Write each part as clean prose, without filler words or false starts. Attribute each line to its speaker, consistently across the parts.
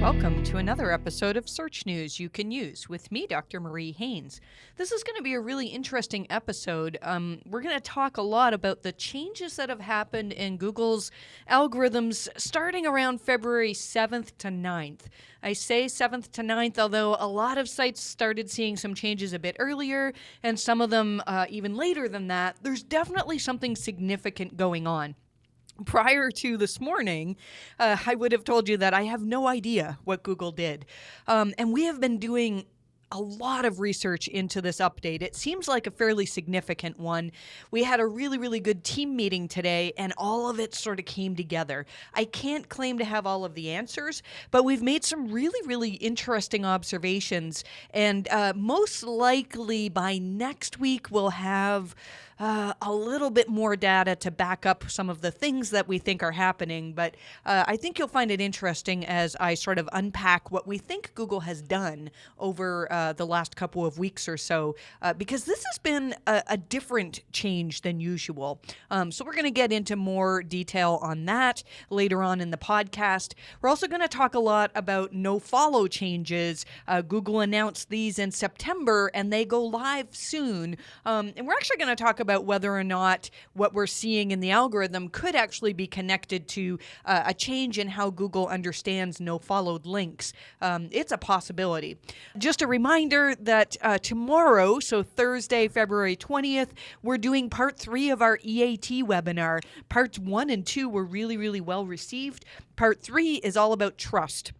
Speaker 1: Welcome to another episode of Search News You Can Use with me, Dr. Marie Haynes. This is going to be a really interesting episode. We're going to talk a lot about the changes that have happened in Google's algorithms starting around February 7th to 9th. I say 7th to 9th, although a lot of sites started seeing some changes a bit earlier, and some of them even later than that. There's definitely something significant going on. Prior to this morning, I would have told you that I have no idea what Google did. And we have been doing a lot of research into this update. It seems like a fairly significant one. We had a really, really good team meeting today, and all of it sort of came together. I can't claim to have all of the answers, but we've made some really, really interesting observations. And most likely by next week, we'll have a little bit more data to back up some of the things that we think are happening. But I think you'll find it interesting as I sort of unpack what we think Google has done over the last couple of weeks or so, because this has been a different change than usual. So we're going to get into more detail on that later on in the podcast. We're also going to talk a lot about Nofollow changes. Google announced these in September, and they go live soon. And we're actually going to talk about whether or not what we're seeing in the algorithm could actually be connected to a change in how Google understands no-followed links. It's a possibility. Just a reminder that tomorrow, so Thursday, February 20th, we're doing part 3 of our EAT webinar. Parts 1 and 2 were really, really well received. Part 3 is all about trust.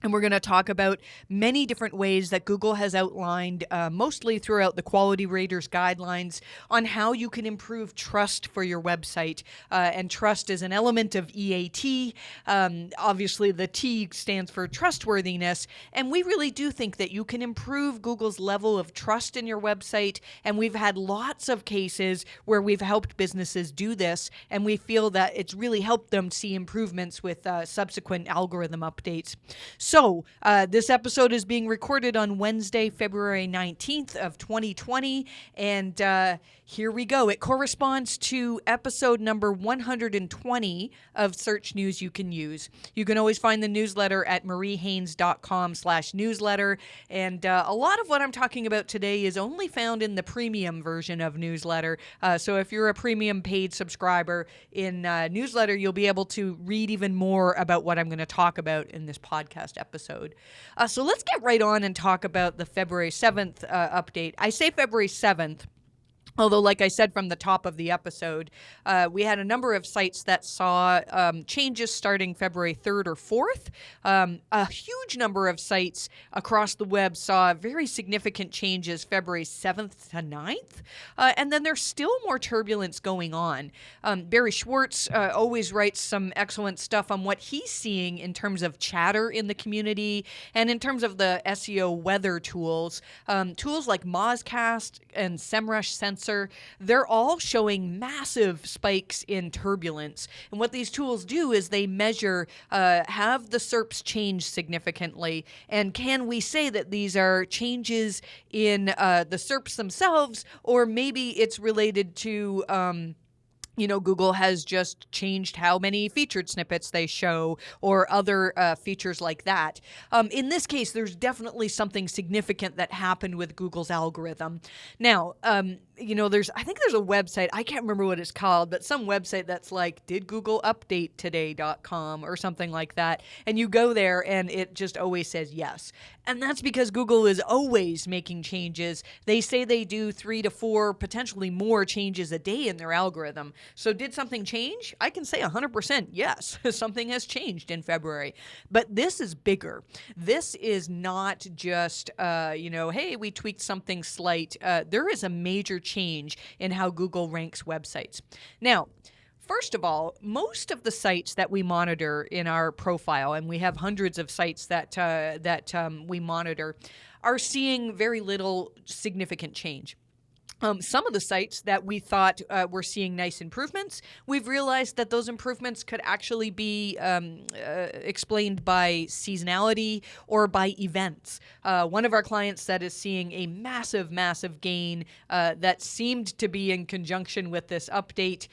Speaker 1: And we're going to talk about many different ways that Google has outlined, mostly throughout the Quality Raters guidelines, on how you can improve trust for your website. And trust is an element of EAT. Obviously, the T stands for trustworthiness. And we really do think that you can improve Google's level of trust in your website. And we've had lots of cases where we've helped businesses do this. And we feel that it's really helped them see improvements with subsequent algorithm updates. So this episode is being recorded on Wednesday, February 19th of 2020, and here we go. It corresponds to episode number 120 of Search News You Can Use. You can always find the newsletter at mariehaynes.com/newsletter, and a lot of what I'm talking about today is only found in the premium version of newsletter. So if you're a premium paid subscriber in newsletter, you'll be able to read even more about what I'm going to talk about in this podcast episode. So let's get right on and talk about the February 7th update. I say February 7th. Although, like I said from the top of the episode, we had a number of sites that saw changes starting February 3rd or 4th. A huge number of sites across the web saw very significant changes February 7th to 9th. And then there's still more turbulence going on. Barry Schwartz always writes some excellent stuff on what he's seeing in terms of chatter in the community and in terms of the SEO weather tools. Tools like Mozcast and SEMRush Sensor, they're all showing massive spikes in turbulence. And what these tools do is they measure, have the SERPs changed significantly? And can we say that these are changes in the SERPs themselves, or maybe it's related to Google has just changed how many featured snippets they show or other features like that. In this case, there's definitely something significant that happened with Google's algorithm. Now, I think there's a website, I can't remember what it's called, but some website that's like, did Google update today.com or something like that. And you go there and it just always says yes. And that's because Google is always making changes. They say they do 3 to 4, potentially more changes a day in their algorithm. So did something change? I can say 100% yes, something has changed in February. But this is bigger. This is not just, hey, we tweaked something slight. There is a major change in how Google ranks websites. Now, first of all, most of the sites that we monitor in our profile, and we have hundreds of sites that we monitor, are seeing very little significant change. Some of the sites that we thought were seeing nice improvements, we've realized that those improvements could actually be explained by seasonality or by events. One of our clients that is seeing a massive, massive gain that seemed to be in conjunction with this update,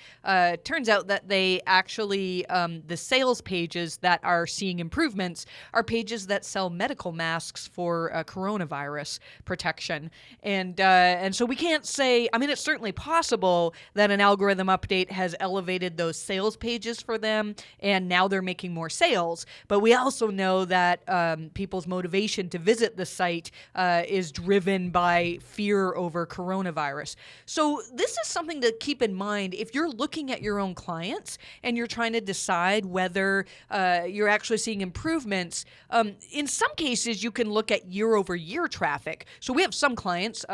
Speaker 1: turns out that they actually, the sales pages that are seeing improvements are pages that sell medical masks for coronavirus protection. And so we can't say, I mean, it's certainly possible that an algorithm update has elevated those sales pages for them and now they're making more sales. But we also know that people's motivation to visit the site is driven by fear over coronavirus. So this is something to keep in mind if you're looking at your own clients and you're trying to decide whether you're actually seeing improvements. In some cases, you can look at year-over-year traffic. So we have some clients.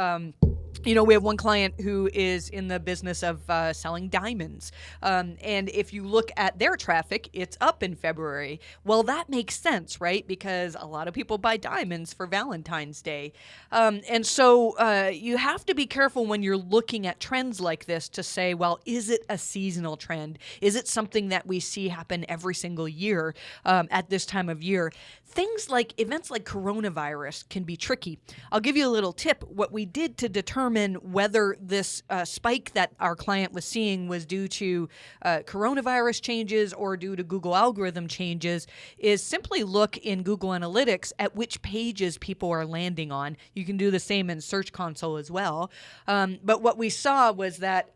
Speaker 1: We have one client who is in the business of selling diamonds. And if you look at their traffic, it's up in February. Well, that makes sense, right? Because a lot of people buy diamonds for Valentine's Day. And so you have to be careful when you're looking at trends like this to say, well, is it a seasonal trend? Is it something that we see happen every single year at this time of year? Events like coronavirus can be tricky. I'll give you a little tip. What we did to determine whether this spike that our client was seeing was due to coronavirus changes or due to Google algorithm changes is simply look in Google Analytics at which pages people are landing on. You can do the same in Search Console as well. But what we saw was that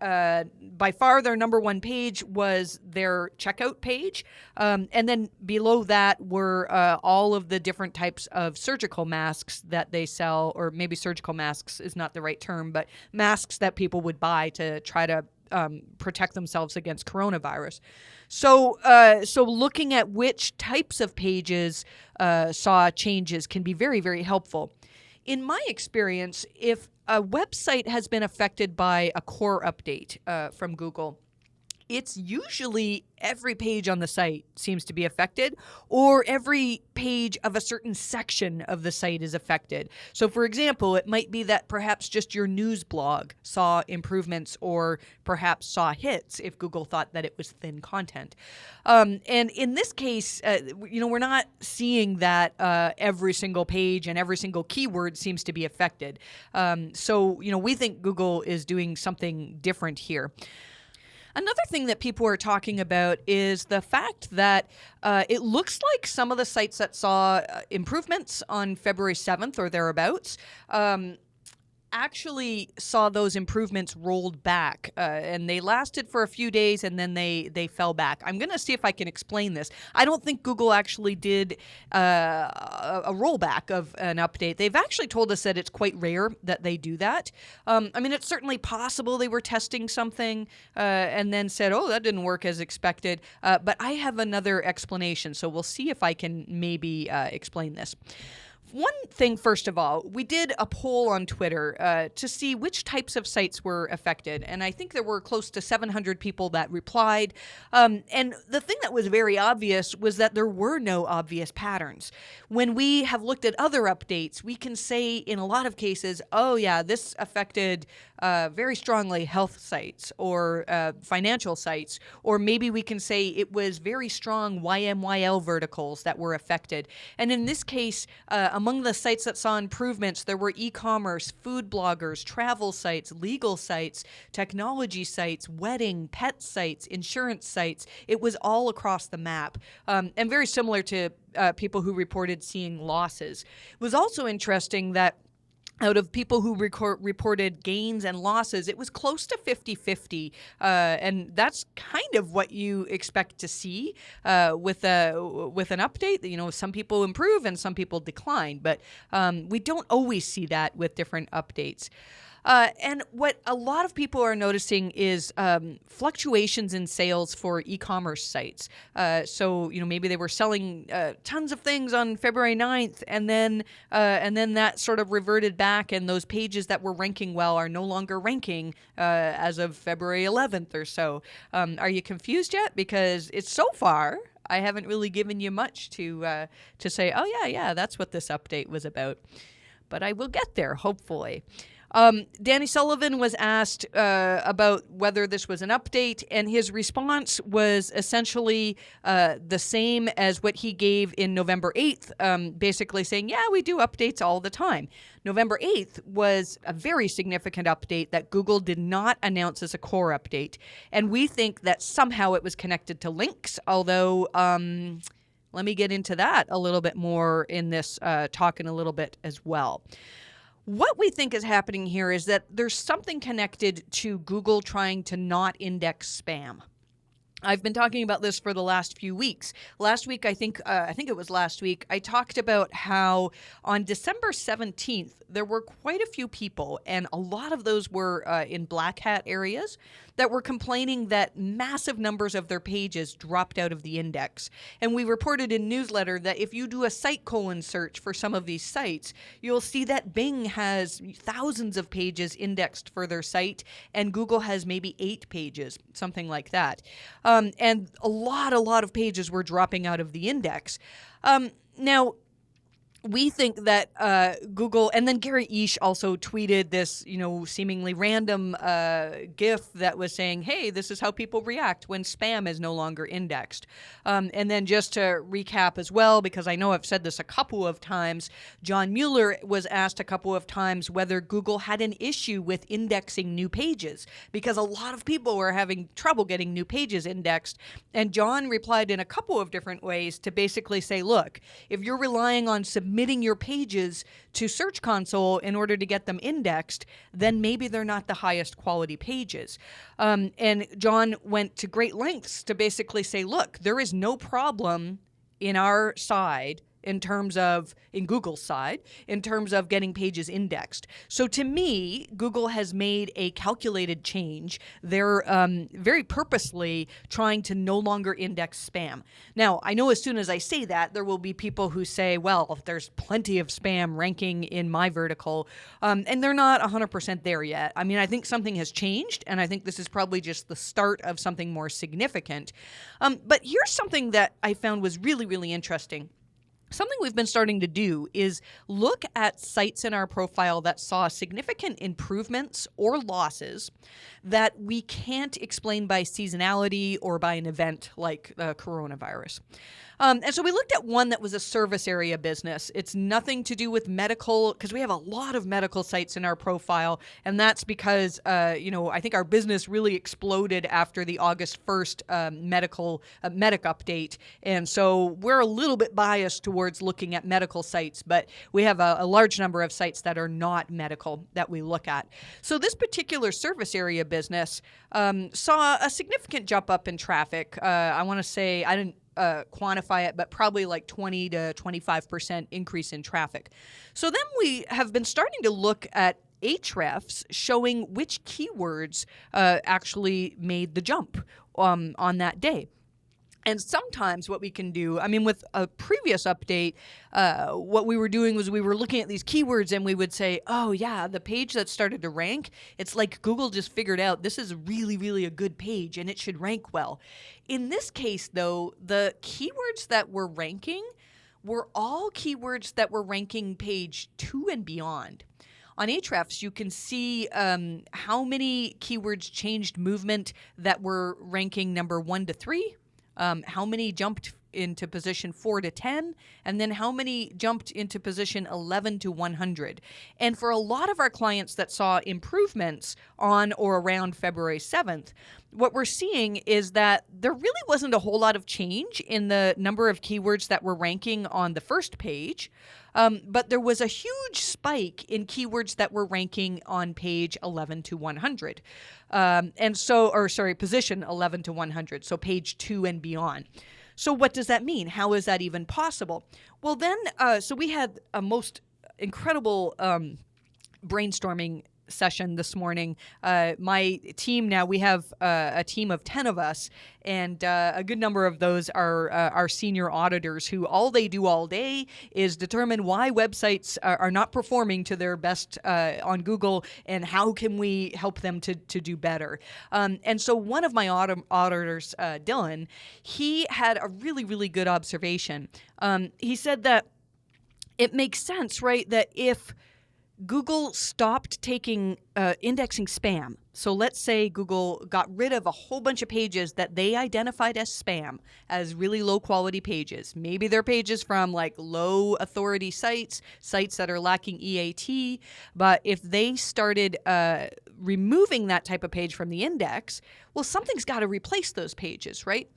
Speaker 1: by far their number one page was their checkout page. And then below that were all of the different types of surgical masks that they sell, or maybe surgical masks is not the right term, but masks that people would buy to try to protect themselves against coronavirus. So looking at which types of pages saw changes can be very, very helpful. In my experience, if a website has been affected by a core update from Google, it's usually every page on the site seems to be affected, or every page of a certain section of the site is affected. So, for example, it might be that perhaps just your news blog saw improvements or perhaps saw hits if Google thought that it was thin content. And in this case, we're not seeing that every single page and every single keyword seems to be affected. So, we think Google is doing something different here. Another thing that people are talking about is the fact that it looks like some of the sites that saw improvements on February 7th or thereabouts actually saw those improvements rolled back, and they lasted for a few days and then they fell back. I'm going to see if I can explain this. I don't think Google actually did a rollback of an update. They've actually told us that it's quite rare that they do that. It's certainly possible they were testing something and then said, oh, that didn't work as expected. But I have another explanation, so we'll see if I can maybe explain this. One thing, first of all, we did a poll on Twitter to see which types of sites were affected, and I think there were close to 700 people that replied. And the thing that was very obvious was that there were no obvious patterns. When we have looked at other updates, we can say in a lot of cases, oh yeah, this affected very strongly health sites or financial sites, or maybe we can say it was very strong YMYL verticals that were affected. And in this case, among the sites that saw improvements, there were e-commerce, food bloggers, travel sites, legal sites, technology sites, wedding, pet sites, insurance sites. It was all across the map, and very similar to people who reported seeing losses. It was also interesting that out of people who reported gains and losses, it was close to 50-50. And that's kind of what you expect to see with an update. Some people improve and some people decline, but we don't always see that with different updates. And what a lot of people are noticing is fluctuations in sales for e-commerce sites. So maybe they were selling tons of things on February 9th, and then that sort of reverted back, and those pages that were ranking well are no longer ranking as of February 11th or so. Are you confused yet? Because it's so far, I haven't really given you much to say, oh yeah, that's what this update was about. But I will get there, hopefully. Danny Sullivan was asked about whether this was an update, and his response was essentially the same as what he gave in November 8th, basically saying, yeah, we do updates all the time. November 8th was a very significant update that Google did not announce as a core update, and we think that somehow it was connected to links, although let me get into that a little bit more in this talk in a little bit as well. What we think is happening here is that there's something connected to Google trying to not index spam. I've been talking about this for the last few weeks. Last week, I think it was last week, I talked about how on December 17th, there were quite a few people, and a lot of those were in black hat areas, that were complaining that massive numbers of their pages dropped out of the index. And we reported in newsletter that if you do a site colon search for some of these sites, you'll see that Bing has thousands of pages indexed for their site, and Google has maybe 8 pages, something like that. And a lot of pages were dropping out of the index. Now, we think that Google, and then Gary Ish also tweeted this, seemingly random GIF that was saying, hey, this is how people react when spam is no longer indexed. And then just to recap as well, because I know I've said this a couple of times, John Mueller was asked a couple of times whether Google had an issue with indexing new pages, because a lot of people were having trouble getting new pages indexed. And John replied in a couple of different ways to basically say, look, if you're relying on submitting your pages to Search Console in order to get them indexed, then maybe they're not the highest quality pages. And John went to great lengths to basically say, look, there is no problem in our side in Google's side, in terms of getting pages indexed. So to me, Google has made a calculated change. They're very purposely trying to no longer index spam. Now, I know as soon as I say that, there will be people who say, well, there's plenty of spam ranking in my vertical, and they're not 100% there yet. I mean, I think something has changed, and I think this is probably just the start of something more significant. But here's something that I found was really, really interesting. Something we've been starting to do is look at sites in our profile that saw significant improvements or losses that we can't explain by seasonality or by an event like coronavirus. And so we looked at one that was a service area business. It's nothing to do with medical, because we have a lot of medical sites in our profile, and that's because, I think our business really exploded after the August 1st medic update, and so we're a little bit biased towards looking at medical sites, but we have a large number of sites that are not medical that we look at. So this particular service area business saw a significant jump up in traffic. I want to say, I didn't quantify it, but probably like 20 to 25% increase in traffic. So then we have been starting to look at Ahrefs showing which keywords actually made the jump on that day. And sometimes what we can do, with a previous update, what we were doing was we were looking at these keywords and we would say, oh yeah, the page that started to rank, it's like Google just figured out this is really, really a good page and it should rank well. In this case, though, the keywords that were ranking were all keywords that were ranking page 2 and beyond. On Ahrefs, you can see how many keywords changed movement that were ranking number 1 to 3. How many jumped into position 4 to 10, and then how many jumped into position 11 to 100. And for a lot of our clients that saw improvements on or around February 7th, what we're seeing is that there really wasn't a whole lot of change in the number of keywords that were ranking on the first page, but there was a huge spike in keywords that were ranking on page 11 to 100. Position 11 to 100, so page 2 and beyond. So what does that mean? How is that even possible? Well, then, so we had a most incredible brainstorming session this morning. My team now, we have a team of 10 of us, and a good number of those are our senior auditors who all they do all day is determine why websites are not performing to their best on Google and how can we help them to do better. And so one of my auditors, Dylan, he had a really, really good observation. He said that it makes sense, right, that if Google stopped taking indexing spam. So let's say Google got rid of a whole bunch of pages that they identified as spam, as really low quality pages. Maybe they're pages from like low authority sites, sites that are lacking EAT. But if they started removing that type of page from the index, well, something's got to replace those pages, right?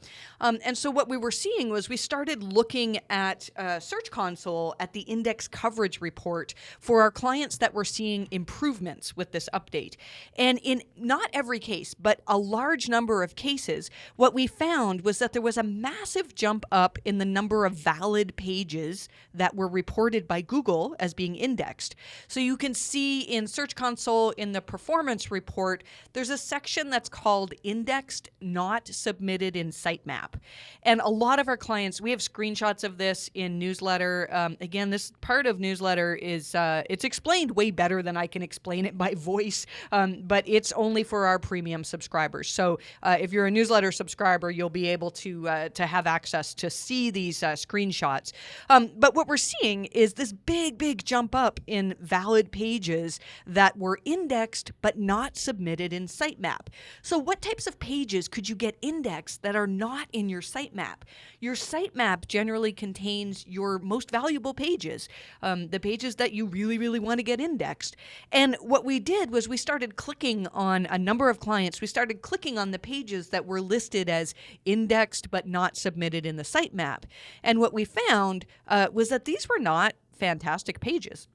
Speaker 1: And so what we were seeing was we started looking at Search Console at the index coverage report for our clients that were seeing improvements with this update. And in not every case, but a large number of cases, what we found was that there was a massive jump up in the number of valid pages that were reported by Google as being indexed. So you can see in Search Console in the performance report, there's a section that's called indexed, not submitted in sitemap. And a lot of our clients, we have screenshots of this in newsletter. Again, this part of newsletter is, it's explained way better than I can explain it by voice, but it's only for our premium subscribers. So if you're a newsletter subscriber, you'll be able to have access to see these screenshots. But what we're seeing is this big jump up in valid pages that were indexed but not submitted in sitemap. So what types of pages could you get indexed that are not in your sitemap? Your sitemap generally contains your most valuable pages, the pages that you really want to get indexed. And what we did was we started clicking on a number of clients. We started clicking on the pages that were listed as indexed but not submitted in the sitemap. And what we found was that these were not fantastic pages.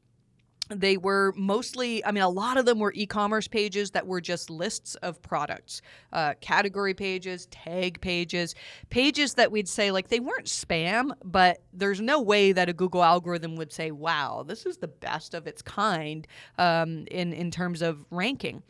Speaker 1: They were mostly, a lot of them were e-commerce pages that were just lists of products, category pages, tag pages, pages that we'd say like they weren't spam, but there's no way that a Google algorithm would say, wow, this is the best of its kind in terms of ranking.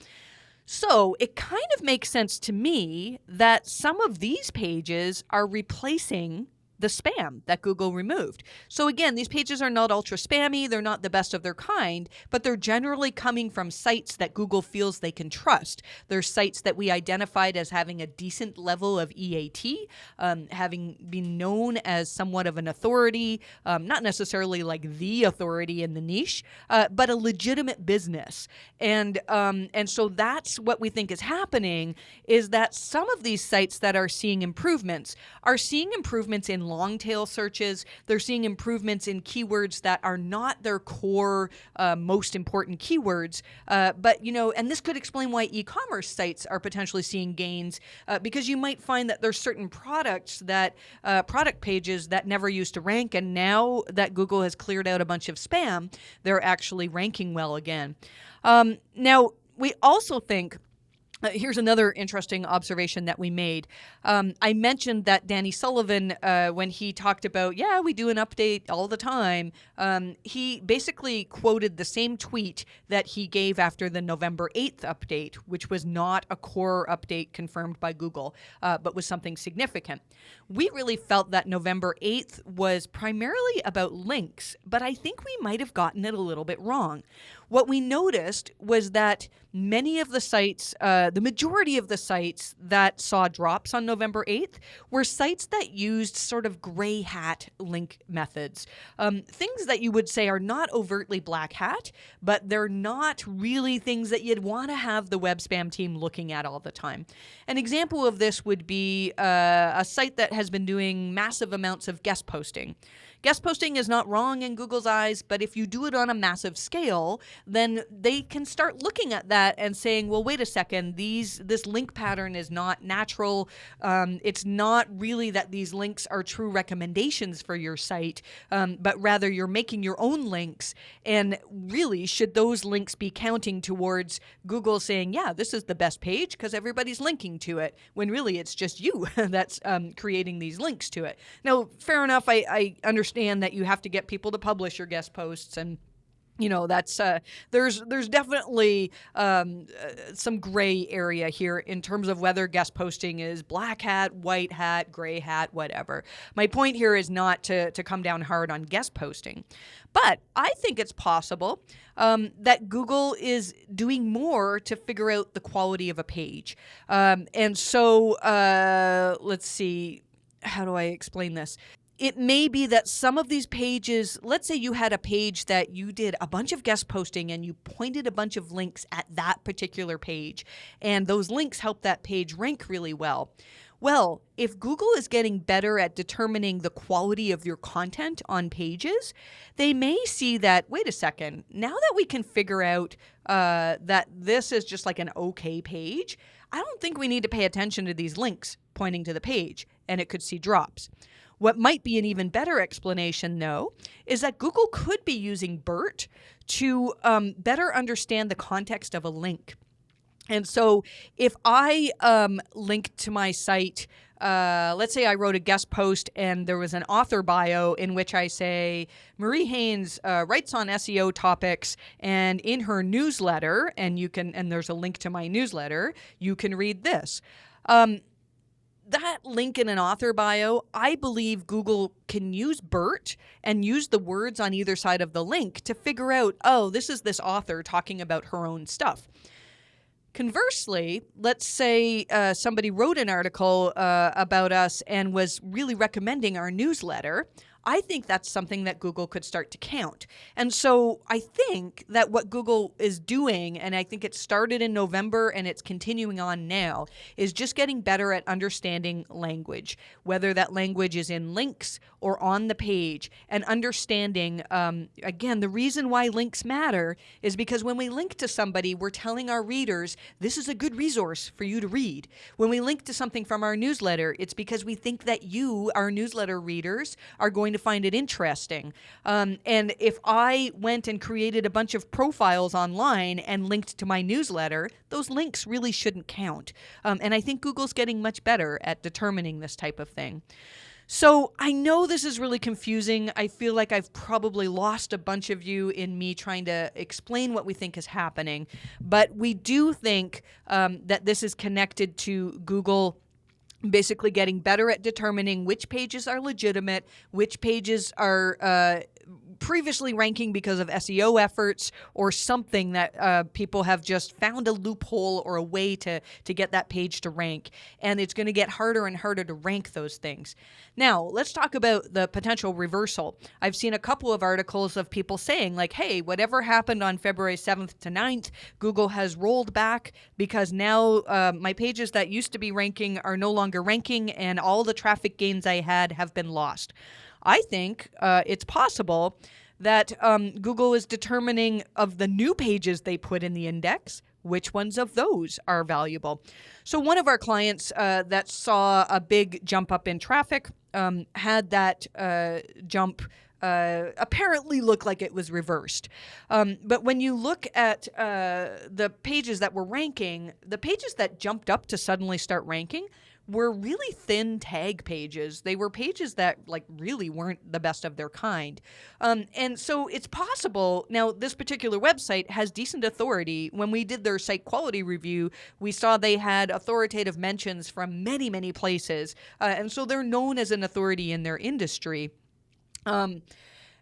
Speaker 1: So it kind of makes sense to me that some of these pages are replacing the spam that Google removed. So again, these pages are not ultra spammy, they're not the best of their kind, but they're generally coming from sites that Google feels they can trust. They're sites that we identified as having a decent level of EAT, having been known as somewhat of an authority, not necessarily like the authority in the niche, but a legitimate business. And so that's what we think is happening, is that some of these sites that are seeing improvements in long tail searches. They're seeing improvements in keywords that are not their core most important keywords. But, and this could explain why e-commerce sites are potentially seeing gains, because you might find that there's certain products that product pages that never used to rank, and now that Google has cleared out a bunch of spam, they're actually ranking well again. Now, we also think here's another interesting observation that we made. I mentioned that Danny Sullivan, when he talked about, we do an update all the time, he basically quoted the same tweet that he gave after the November 8th update, which was not a core update confirmed by Google, but was something significant. We really felt that November 8th was primarily about links, but I think we might have gotten it a little bit wrong. What we noticed was that many of the sites, the majority of the sites that saw drops on November 8th were sites that used sort of gray hat link methods. Things that you would say are not overtly black hat, but they're not really things that you'd want to have the web spam team looking at all the time. An example of this would be a site that has been doing massive amounts of guest posting. Guest posting is not wrong in Google's eyes, but if you do it on a massive scale, then they can start looking at that and saying, well, wait a second, this link pattern is not natural. It's not really that these links are true recommendations for your site, but rather you're making your own links. And really, should those links be counting towards Google saying, yeah, this is the best page because everybody's linking to it, when really it's just you that's creating these links to it. Now, fair enough, I understand that you have to get people to publish your guest posts, and that's there's definitely some gray area here in terms of whether guest posting is black hat, white hat, gray hat, whatever. My point here is not to come down hard on guest posting, but I think it's possible that Google is doing more to figure out the quality of a page. And so let's see, how do I explain this? it may be that some of these pages, let's say you had a page that you did a bunch of guest posting and you pointed a bunch of links at that particular page, and those links help that page rank really well. Well, if Google is getting better at determining the quality of your content on pages, they may see that, wait a second, now that we can figure out that this is just like an okay page, I don't think we need to pay attention to these links pointing to the page, and it could see drops. What might be an even better explanation, though, is that Google could be using BERT to better understand the context of a link. And so if I link to my site, let's say I wrote a guest post and there was an author bio in which I say, Marie Haynes writes on SEO topics, and in her newsletter, and there's a link to my newsletter, you can read this. That link in an author bio, I believe Google can use BERT and use the words on either side of the link to figure out, oh, this is this author talking about her own stuff. Conversely, let's say somebody wrote an article about us and was really recommending our newsletter. I think that's something that Google could start to count. And so I think that what Google is doing, and I think it started in November and it's continuing on now, is just getting better at understanding language, whether that language is in links or on the page, and understanding, again, the reason why links matter is because when we link to somebody, we're telling our readers, this is a good resource for you to read. When we link to something from our newsletter, it's because we think that you, our newsletter readers, are going to find it interesting. And if I went and created a bunch of profiles online and linked to my newsletter, those links really shouldn't count. And I think Google's getting much better at determining this type of thing. So I know this is really confusing. I feel like I've probably lost a bunch of you in me trying to explain what we think is happening. But we do think that this is connected to Google basically getting better at determining which pages are legitimate, which pages are previously ranking because of SEO efforts or something that people have just found a loophole or a way to get that page to rank. And it's going to get harder and harder to rank those things. Now, let's talk about the potential reversal. I've seen a couple of articles of people saying like, hey, whatever happened on February 7th to 9th, Google has rolled back because now my pages that used to be ranking are no longer ranking and all the traffic gains I had have been lost. I think it's possible that Google is determining of the new pages they put in the index, which ones of those are valuable. So one of our clients that saw a big jump up in traffic had that jump apparently look like it was reversed. But when you look at the pages that were ranking, the pages that jumped up to suddenly start ranking were really thin tag pages. They were pages that like really weren't the best of their kind. And so it's possible, now this particular website has decent authority. When we did their site quality review, we saw they had authoritative mentions from many, many places. And so they're known as an authority in their industry.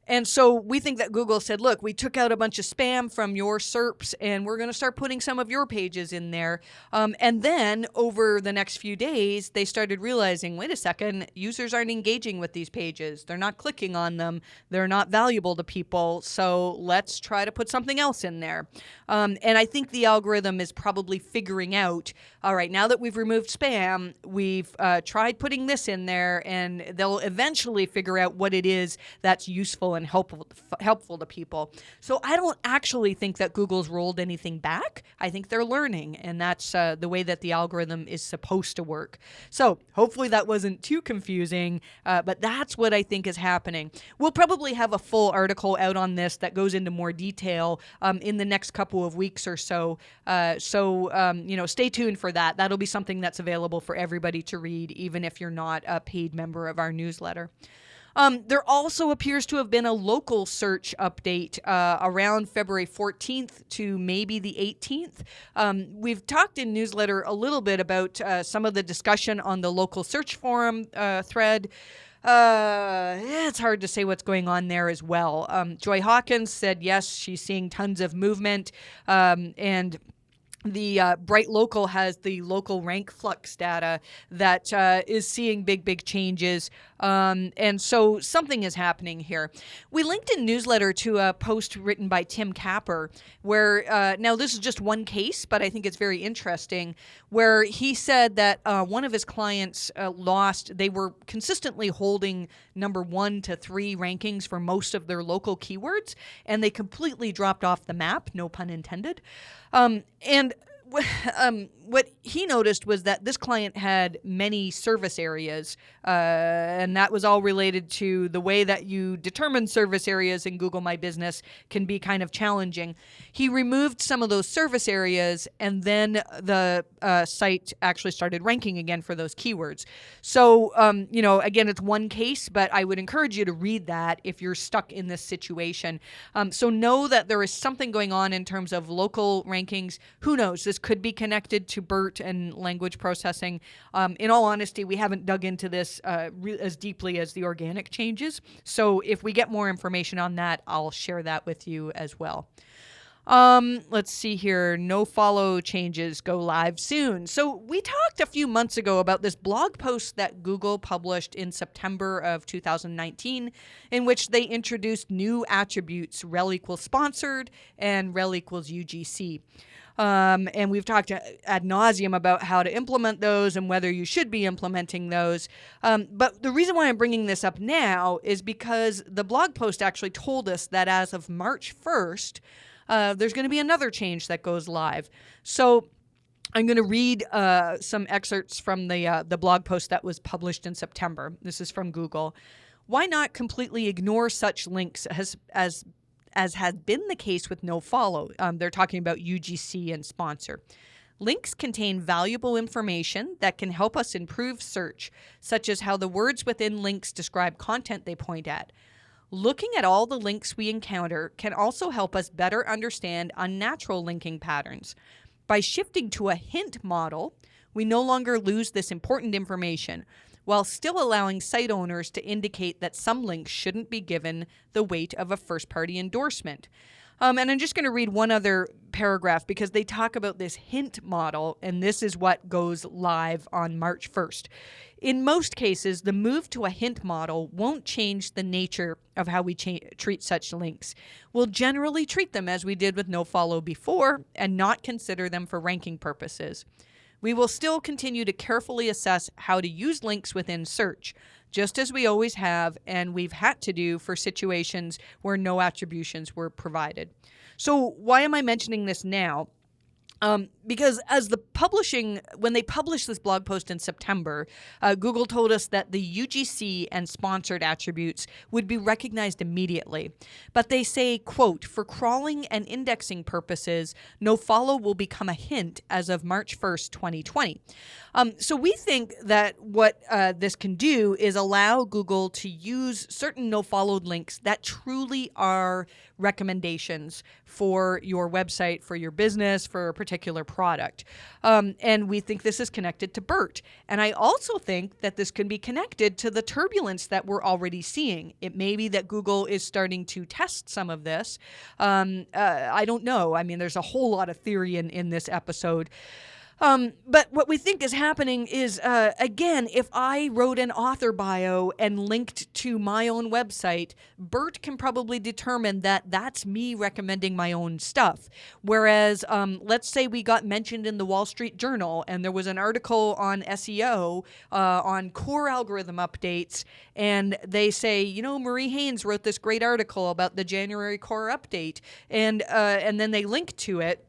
Speaker 1: And so we think that Google said, look, we took out a bunch of spam from your SERPs and we're going to start putting some of your pages in there. And then over the next few days, they started realizing, wait a second, users aren't engaging with these pages. They're not clicking on them. They're not valuable to people. So let's try to put something else in there. And I think the algorithm is probably figuring out, all right, now that we've removed spam, we've tried putting this in there, and they'll eventually figure out what it is that's useful and helpful to people. So I don't actually think that Google's rolled anything back. I think they're learning, and that's the way that the algorithm is supposed to work. So hopefully that wasn't too confusing, but that's what I think is happening. We'll probably have a full article out on this that goes into more detail in the next couple of weeks or so. Stay tuned for that. That'll be something that's available for everybody to read, even if you're not a paid member of our newsletter. There also appears to have been a local search update around February 14th to maybe the 18th. We've talked in newsletter a little bit about some of the discussion on the local search forum thread. It's hard to say what's going on there as well. Joy Hawkins said, yes, she's seeing tons of movement, and the Bright Local has the local rank flux data that is seeing big changes. And so something is happening here. We linked in newsletter to a post written by Tim Capper where, now this is just one case, but I think it's very interesting, where he said that one of his clients they were consistently holding number 1 to 3 rankings for most of their local keywords, and they completely dropped off the map, no pun intended. And what he noticed was that this client had many service areas, and that was all related to the way that you determine service areas in Google My Business can be kind of challenging. He removed some of those service areas, and then the site actually started ranking again for those keywords. So, again, it's one case, but I would encourage you to read that if you're stuck in this situation. So know that there is something going on in terms of local rankings. Who knows? This could be connected to BERT and language processing. In all honesty, we haven't dug into this as deeply as the organic changes. So if we get more information on that, I'll share that with you as well. Let's see here. Nofollow changes go live soon. So we talked a few months ago about this blog post that Google published in September of 2019, in which they introduced new attributes, rel equals sponsored and rel equals UGC. And we've talked ad nauseum about how to implement those and whether you should be implementing those. But the reason why I'm bringing this up now is because the blog post actually told us that as of March 1st, there's going to be another change that goes live. So I'm going to read some excerpts from the blog post that was published in September. This is from Google. Why not completely ignore such links as has been the case with Nofollow? They're talking about UGC and sponsor. Links contain valuable information that can help us improve search, such as how the words within links describe content they point at. Looking at all the links we encounter can also help us better understand unnatural linking patterns. By shifting to a hint model, we no longer lose this important information, while still allowing site owners to indicate that some links shouldn't be given the weight of a first-party endorsement. And I'm just going to read one other paragraph because they talk about this hint model, and this is what goes live on March 1st. In most cases, the move to a hint model won't change the nature of how we treat such links. We'll generally treat them as we did with Nofollow before and not consider them for ranking purposes. We will still continue to carefully assess how to use links within search, just as we always have and we've had to do for situations where no attributions were provided. So why am I mentioning this now? Because when they published this blog post in September, Google told us that the UGC and sponsored attributes would be recognized immediately. But they say, quote, for crawling and indexing purposes, Nofollow will become a hint as of March 1st, 2020. So we think that what this can do is allow Google to use certain nofollowed links that truly are recommendations for your website, for your business, for a particular product. And we think this is connected to BERT. And I also think that this can be connected to the turbulence that we're already seeing. It may be that Google is starting to test some of this. I don't know. I mean, there's a whole lot of theory in this episode. But what we think is happening is, again, if I wrote an author bio and linked to my own website, BERT can probably determine that that's me recommending my own stuff. Whereas, let's say we got mentioned in the Wall Street Journal and there was an article on SEO, on core algorithm updates, and they say, Marie Haynes wrote this great article about the January core update, and then they link to it.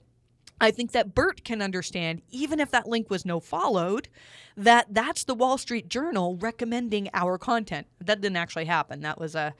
Speaker 1: I think that BERT can understand, even if that link was nofollowed, that that's the Wall Street Journal recommending our content. That didn't actually happen. That was a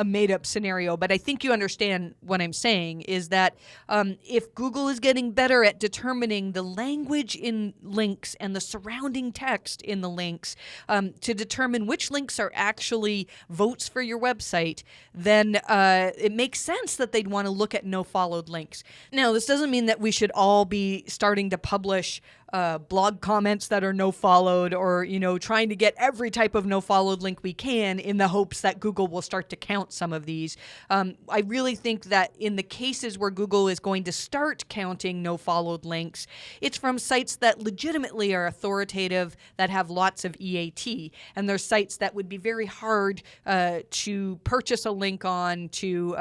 Speaker 1: made-up scenario. But I think you understand what I'm saying is that if Google is getting better at determining the language in links and the surrounding text in the links to determine which links are actually votes for your website, then it makes sense that they'd want to look at no-followed links. Now, this doesn't mean that we should all be starting to publish blog comments that are no-followed, or, trying to get every type of no-followed link we can in the hopes that Google will start to count some of these. I really think that in the cases where Google is going to start counting no-followed links, it's from sites that legitimately are authoritative, that have lots of EAT. And there's sites that would be very hard to purchase a link on, to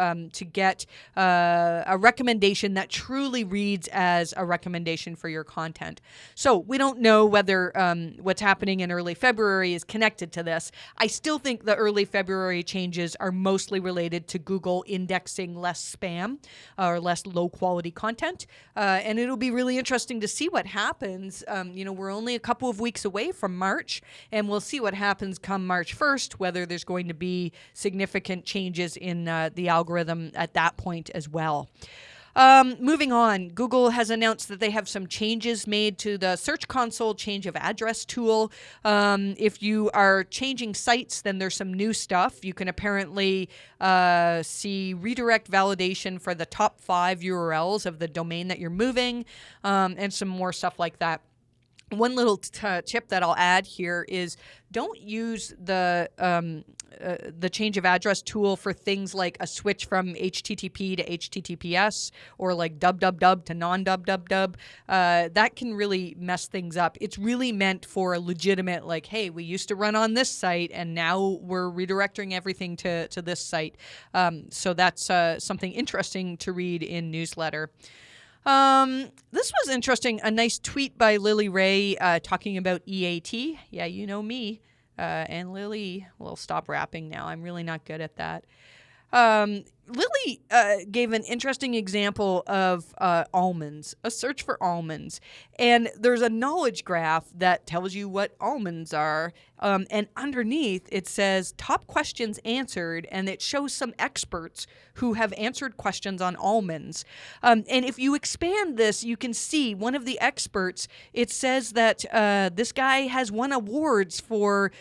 Speaker 1: get a recommendation that truly reads as a recommendation for your content. So we don't know whether what's happening in early February is connected to this. I still think the early February changes are mostly related to Google indexing less spam or less low-quality content. And it'll be really interesting to see what happens. We're only a couple of weeks away from March, and we'll see what happens come March 1st, whether there's going to be significant changes in the algorithm at that point as well. Moving on, Google has announced that they have some changes made to the Search Console change of address tool. If you are changing sites, then there's some new stuff. You can apparently see redirect validation for the top 5 URLs of the domain that you're moving, and some more stuff like that. One little tip that I'll add here is don't use the change of address tool for things like a switch from HTTP to HTTPS, or like www to non-www. That can really mess things up. It's really meant for a legitimate, like, hey, we used to run on this site and now we're redirecting everything to this site. So that's something interesting to read in newsletter. This was interesting. A nice tweet by Lily Ray talking about EAT. Yeah, you know me. And Lily, we'll stop rapping now. I'm really not good at that. Lily gave an interesting example of almonds, a search for almonds. And there's a knowledge graph that tells you what almonds are. And underneath it says top questions answered, and it shows some experts who have answered questions on almonds. And if you expand this, you can see one of the experts, it says that this guy has won awards for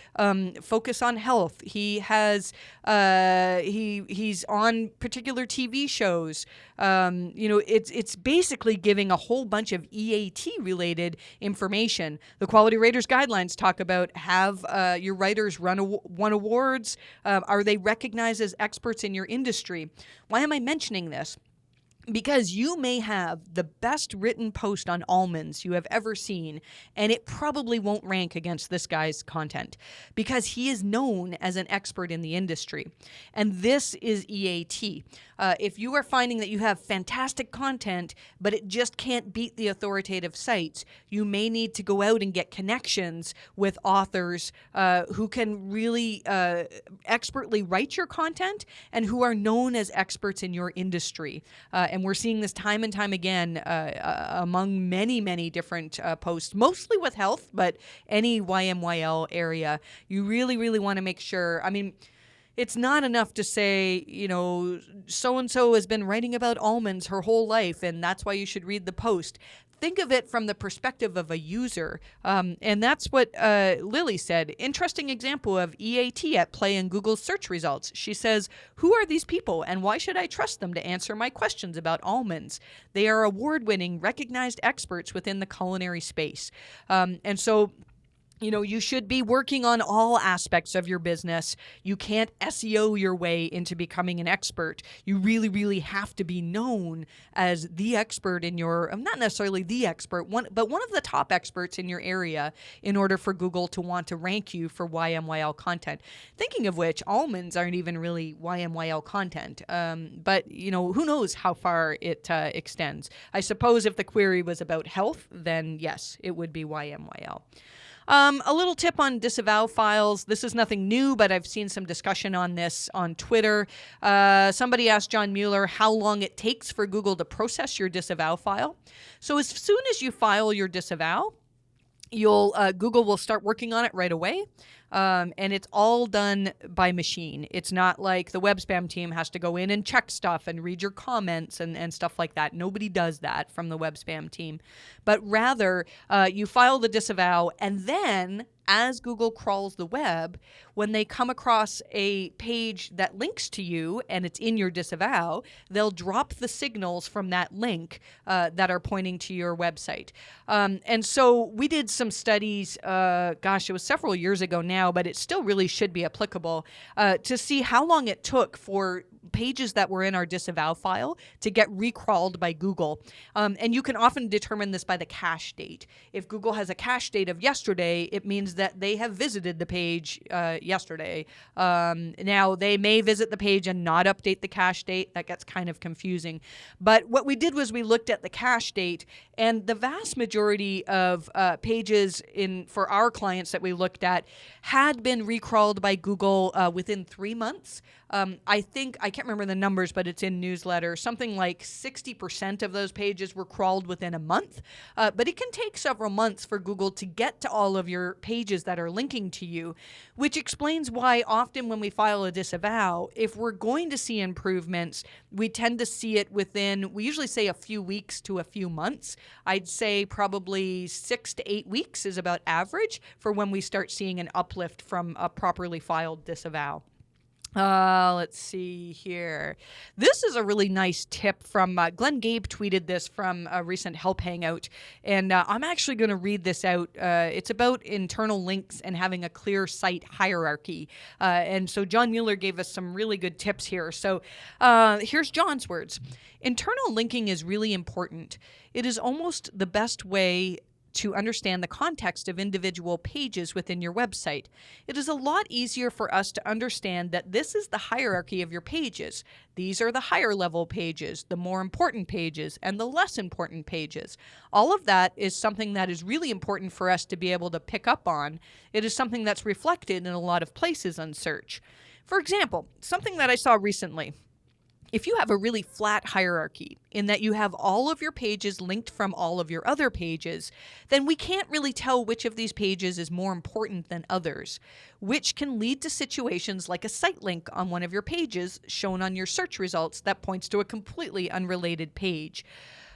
Speaker 1: focus on health. He has he's on particular TV shows. It's basically giving a whole bunch of EAT related information. The Quality Raters Guidelines talk about have your writers won awards? Are they recognized as experts in your industry? Why am I mentioning this? Because you may have the best written post on almonds you have ever seen, and it probably won't rank against this guy's content because he is known as an expert in the industry. And this is EAT. If you are finding that you have fantastic content, but it just can't beat the authoritative sites, you may need to go out and get connections with authors who can really expertly write your content and who are known as experts in your industry. And we're seeing this time and time again among many, many different posts, mostly with health, but any YMYL area. You really, really want to make sure. I mean, it's not enough to say, so-and-so has been writing about almonds her whole life, and that's why you should read the post. Think of it from the perspective of a user. And that's what Lily said. Interesting example of EAT at play in Google's search results. She says, who are these people and why should I trust them to answer my questions about almonds? They are award-winning, recognized experts within the culinary space. And so you should be working on all aspects of your business. You can't SEO your way into becoming an expert. You really, really have to be known as the expert in your, not necessarily the expert, but one of the top experts in your area in order for Google to want to rank you for YMYL content. Thinking of which, almonds aren't even really YMYL content. But, who knows how far it extends. I suppose if the query was about health, then yes, it would be YMYL. A little tip on disavow files. This is nothing new, but I've seen some discussion on this on Twitter. Somebody asked John Mueller how long it takes for Google to process your disavow file. So as soon as you file your disavow, Google will start working on it right away. and it's all done by machine. It's not like the web spam team has to go in and check stuff and read your comments and stuff like that. Nobody does that from the web spam team. But rather, you file the disavow, and then as Google crawls the web, when they come across a page that links to you and it's in your disavow, they'll drop the signals from that link that are pointing to your website. And so we did some studies, it was several years ago now, but it still really should be applicable, to see how long it took for pages that were in our disavow file to get recrawled by Google. And you can often determine this by the cache date. If Google has a cache date of yesterday, it means that they have visited the page yesterday. Now, they may visit the page and not update the cache date. That gets kind of confusing. But what we did was we looked at the cache date, and the vast majority of pages for our clients that we looked at had been recrawled by Google within 3 months. I can't remember the numbers, but it's in newsletter. Something like 60% of those pages were crawled within a month. But it can take several months for Google to get to all of your pages that are linking to you, which explains why often when we file a disavow, if we're going to see improvements, we tend to see it within, we usually say a few weeks to a few months. I'd say probably 6 to 8 weeks is about average for when we start seeing an uplift from a properly filed disavow. Let's see here. This is a really nice tip from Glenn Gabe tweeted this from a recent Help Hangout, and I'm actually going to read this out. It's about internal links and having a clear site hierarchy. And so John Mueller gave us some really good tips here. So here's John's words. Internal linking is really important. It is almost the best way to understand the context of individual pages within your website. It is a lot easier for us to understand that this is the hierarchy of your pages. These are the higher level pages, the more important pages, and the less important pages. All of that is something that is really important for us to be able to pick up on. It is something that's reflected in a lot of places on search. For example, something that I saw recently. If you have a really flat hierarchy in that you have all of your pages linked from all of your other pages, then we can't really tell which of these pages is more important than others, which can lead to situations like a site link on one of your pages shown on your search results that points to a completely unrelated page.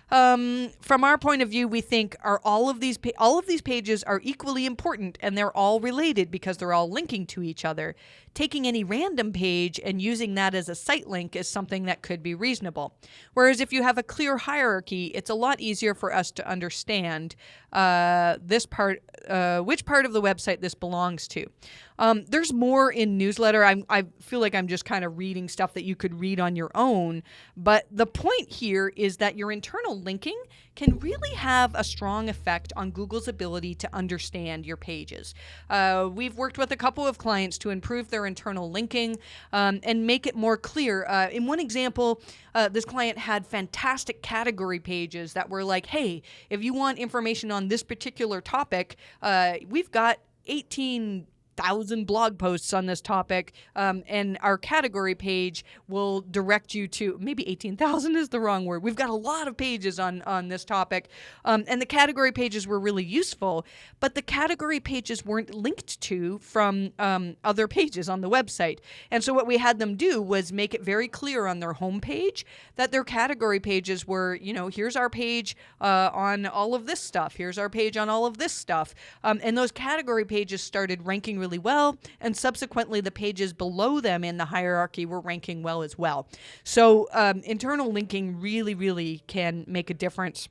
Speaker 1: From our point of view, we think all of these pages are equally important and they're all related because they're all linking to each other. Taking any random page and using that as a site link is something that could be reasonable. Whereas if you have a clear hierarchy, it's a lot easier for us to understand which part of the website this belongs to. There's more in newsletter. I feel like I'm just kind of reading stuff that you could read on your own. But the point here is that your internal linking can really have a strong effect on Google's ability to understand your pages. We've worked with a couple of clients to improve their internal linking and make it more clear. In one example, this client had fantastic category pages that were like, hey, if you want information on this particular topic, we've got 18,000 blog posts on this topic, and our category page will direct you to, maybe 18,000 is the wrong word. We've got a lot of pages on this topic, and the category pages were really useful, but the category pages weren't linked to from other pages on the website. And so what we had them do was make it very clear on their homepage that their category pages were, here's our page on all of this stuff. Here's our page on all of this stuff. And those category pages started ranking really well, and subsequently the pages below them in the hierarchy were ranking well as well. So internal linking really, really can make a difference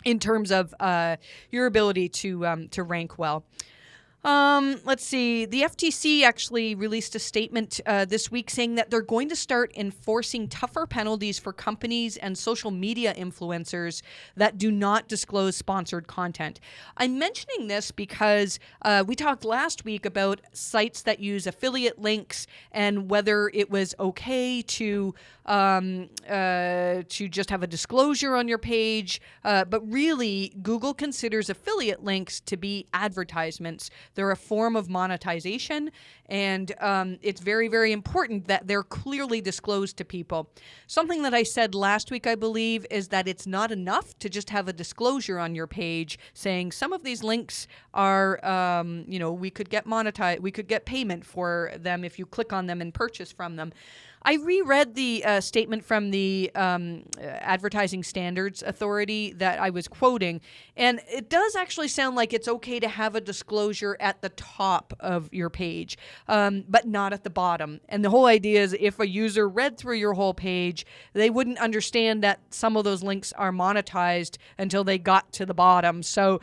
Speaker 1: in terms of your ability to rank well. Let's see. The FTC actually released a statement this week saying that they're going to start enforcing tougher penalties for companies and social media influencers that do not disclose sponsored content. I'm mentioning this because we talked last week about sites that use affiliate links and whether it was okay to just have a disclosure on your page. But really, Google considers affiliate links to be advertisements They're a form of monetization, and it's very, very important that they're clearly disclosed to people. Something that I said last week, I believe, is that it's not enough to just have a disclosure on your page saying some of these links are, we could get monetized, we could get payment for them if you click on them and purchase from them. I reread the statement from the Advertising Standards Authority that I was quoting, and it does actually sound like it's okay to have a disclosure at the top of your page, but not at the bottom. And the whole idea is if a user read through your whole page, they wouldn't understand that some of those links are monetized until they got to the bottom. So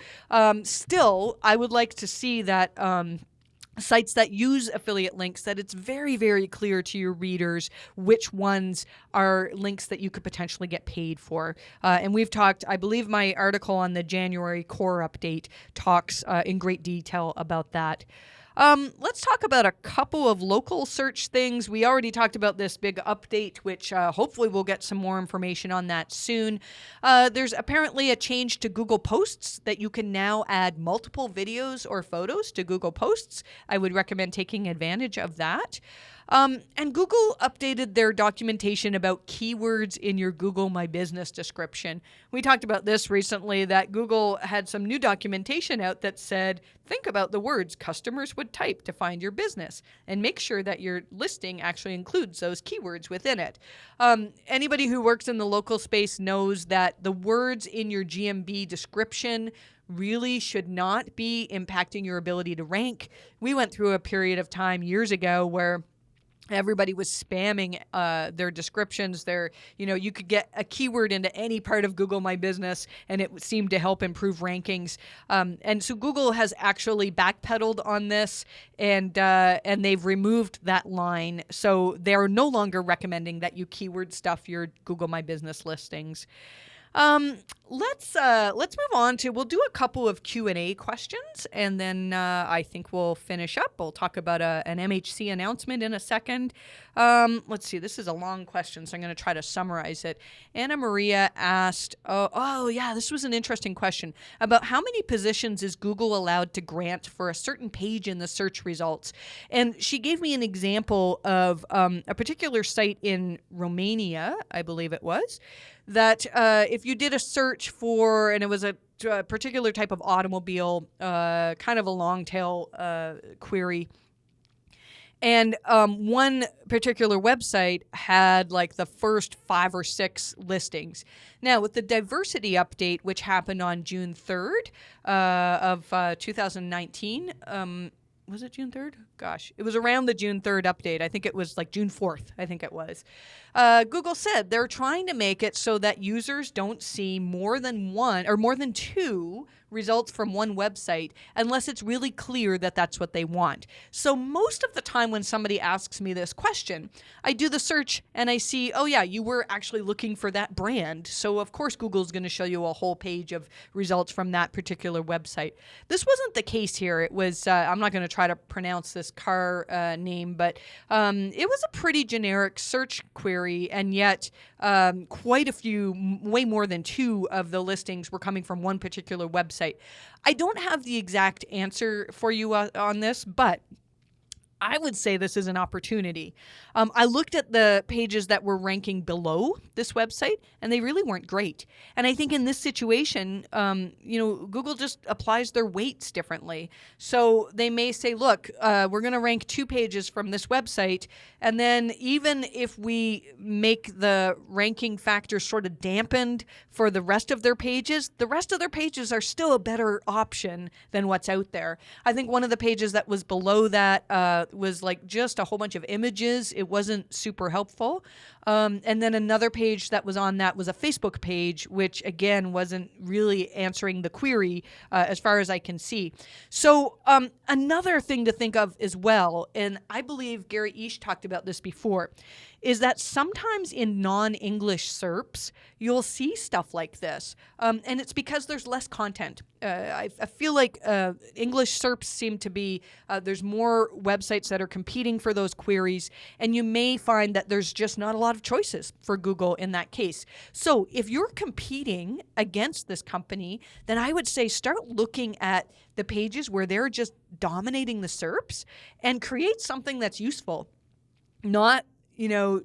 Speaker 1: still, I would like to see that sites that use affiliate links, that it's very, very clear to your readers which ones are links that you could potentially get paid for. And we've talked, I believe my article on the January core update talks in great detail about that. Let's talk about a couple of local search things. We already talked about this big update, which hopefully we'll get some more information on that soon. There's apparently a change to Google Posts that you can now add multiple videos or photos to Google Posts. I would recommend taking advantage of that. And Google updated their documentation about keywords in your Google My Business description. We talked about this recently, that Google had some new documentation out that said, think about the words customers would type to find your business and make sure that your listing actually includes those keywords within it. Anybody who works in the local space knows that the words in your GMB description really should not be impacting your ability to rank. We went through a period of time years ago where everybody was spamming their descriptions. You could get a keyword into any part of Google My Business, and it seemed to help improve rankings. And so Google has actually backpedaled on this, and they've removed that line. So they're no longer recommending that you keyword stuff your Google My Business listings. Let's move on to, we'll do a couple of Q&A questions, and then I think we'll finish up. We'll talk about an MHC announcement in a second. Let's see, this is a long question, so I'm going to try to summarize it. Anna Maria asked, this was an interesting question, about how many positions is Google allowed to grant for a certain page in the search results. And she gave me an example of a particular site in Romania, I believe it was, that if you did a search for, and it was a particular type of automobile, kind of a long tail query, and one particular website had like the first 5 or 6 listings. Now, with the diversity update, which happened on June 3rd of 2019, was it June 3rd? Gosh, it was around the June 3rd update. I think it was like June 4th, I think it was. Google said they're trying to make it so that users don't see more than one or more than 2 results from one website unless it's really clear that that's what they want. So most of the time when somebody asks me this question, I do the search and I see, oh yeah, you were actually looking for that brand. So of course Google's going to show you a whole page of results from that particular website. This wasn't the case here. It was, I'm not going to try to pronounce this car name, but it was a pretty generic search query, and yet quite a few, way more than 2 of the listings were coming from one particular website. I don't have the exact answer for you on this, but I would say this is an opportunity. I looked at the pages that were ranking below this website, and they really weren't great. And I think in this situation, Google just applies their weights differently. So they may say, look, we're going to rank 2 pages from this website, and then even if we make the ranking factor sort of dampened for the rest of their pages, the rest of their pages are still a better option than what's out there. I think one of the pages that was below that was like just a whole bunch of images. It wasn't super helpful. And then another page that was on that was a Facebook page, which again wasn't really answering the query as far as I can see. So another thing to think of as well, and I believe Gary Ish talked about this before, is that sometimes in non-English SERPs, you'll see stuff like this. And it's because there's less content. I feel like English SERPs seem to be, there's more websites websites that are competing for those queries, and you may find that there's just not a lot of choices for Google in that case. So if you're competing against this company, then I would say start looking at the pages where they're just dominating the SERPs and create something that's useful. Not,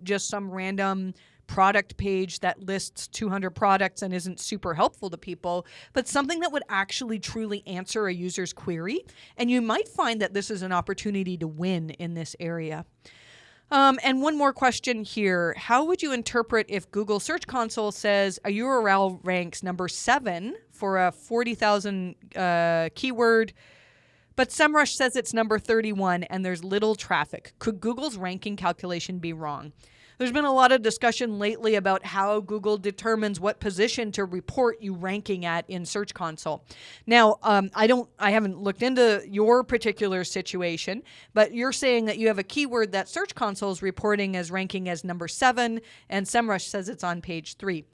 Speaker 1: just some random product page that lists 200 products and isn't super helpful to people, but something that would actually truly answer a user's query. And you might find that this is an opportunity to win in this area. And one more question here. How would you interpret if Google Search Console says a URL ranks number 7 for a 40,000 keyword, but SEMRush says it's number 31 and there's little traffic? Could Google's ranking calculation be wrong? There's been a lot of discussion lately about how Google determines what position to report you ranking at in Search Console. Now, I haven't looked into your particular situation, but you're saying that you have a keyword that Search Console is reporting as ranking as number 7, and SEMRush says it's on page 3.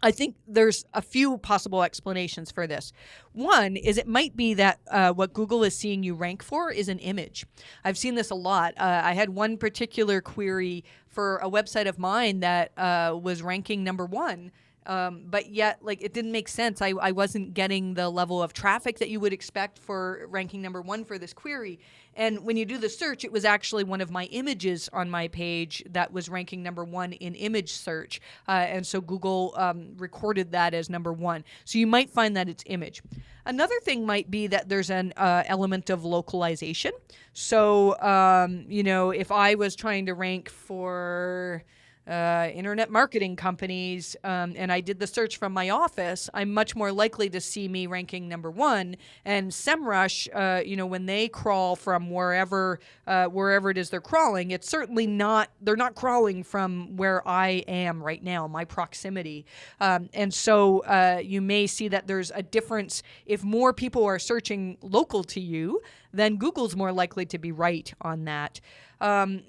Speaker 1: I think there's a few possible explanations for this. One is it might be that what Google is seeing you rank for is an image. I've seen this a lot. I had one particular query for a website of mine that was ranking number 1. But yet, it didn't make sense. I wasn't getting the level of traffic that you would expect for ranking number 1 for this query. And when you do the search, it was actually one of my images on my page that was ranking number 1 in image search. And so Google recorded that as number 1. So you might find that it's image. Another thing might be that there's an element of localization. So, if I was trying to rank for internet marketing companies, and I did the search from my office, I'm much more likely to see me ranking number 1. And SEMRush, when they crawl from wherever it is they're crawling, it's certainly not, they're not crawling from where I am right now, my proximity. And so you may see that there's a difference. If more people are searching local to you, then Google's more likely to be right on that.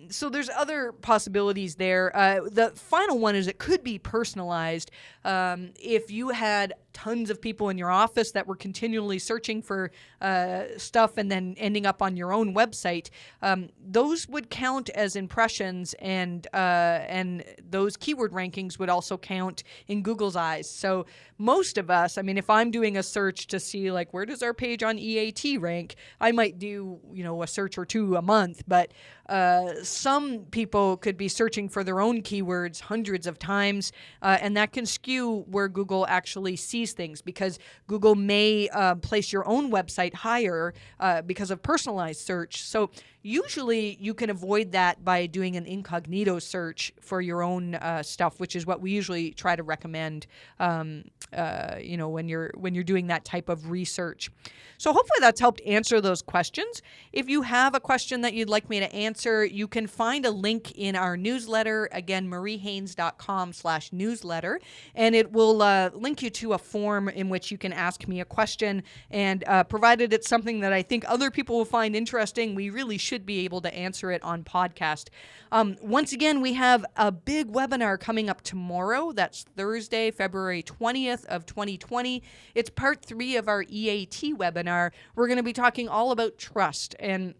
Speaker 1: So there's other possibilities there. The final one is it could be personalized. If you had tons of people in your office that were continually searching for stuff and then ending up on your own website, those would count as impressions, and those keyword rankings would also count in Google's eyes. So most of us, if I'm doing a search to see where does our page on EAT rank, I might do a search or 2 a month, but some people could be searching for their own keywords hundreds of times, and that can skew where Google actually sees things, because Google may place your own website higher because of personalized search. So usually you can avoid that by doing an incognito search for your own stuff, which is what we usually try to recommend when you're doing that type of research. So hopefully that's helped answer those questions. If you have a question that you'd like me to answer, you can find a link in our newsletter, again, mariehaynes.com/newsletter, and it will link you to a form in which you can ask me a question, and provided it's something that I think other people will find interesting, we really should be able to answer it on podcast. Once again, we have a big webinar coming up tomorrow. That's Thursday, February 20th of 2020. It's part 3 of our EAT webinar. We're going to be talking all about trust, and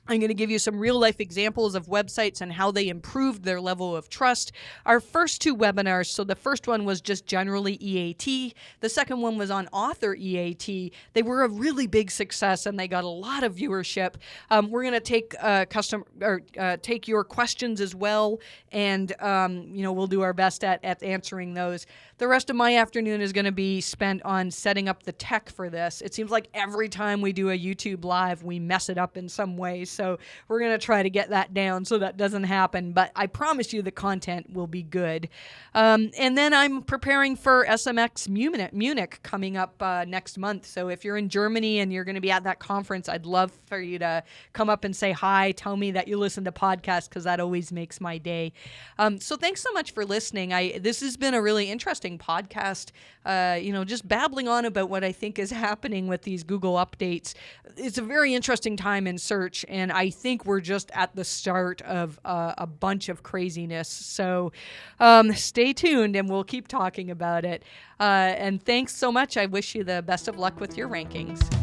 Speaker 1: I'm going to give you some real-life examples of websites and how they improved their level of trust. Our first 2 webinars, so the first one was just generally EAT. The second one was on author EAT. They were a really big success, and they got a lot of viewership. We're going to take take your questions as well, and we'll do our best at answering those. The rest of my afternoon is going to be spent on setting up the tech for this. It seems like every time we do a YouTube Live, we mess it up in some way. So we're going to try to get that down so that doesn't happen. But I promise you the content will be good. And then I'm preparing for SMX Munich coming up next month. So if you're in Germany and you're going to be at that conference, I'd love for you to come up and say hi. Tell me that you listen to podcasts, because that always makes my day. So thanks so much for listening. This has been a really interesting podcast, just babbling on about what I think is happening with these Google updates. It's a very interesting time in search, and I think we're just at the start of a bunch of craziness. So stay tuned, and we'll keep talking about it. And thanks so much. I wish you the best of luck with your rankings.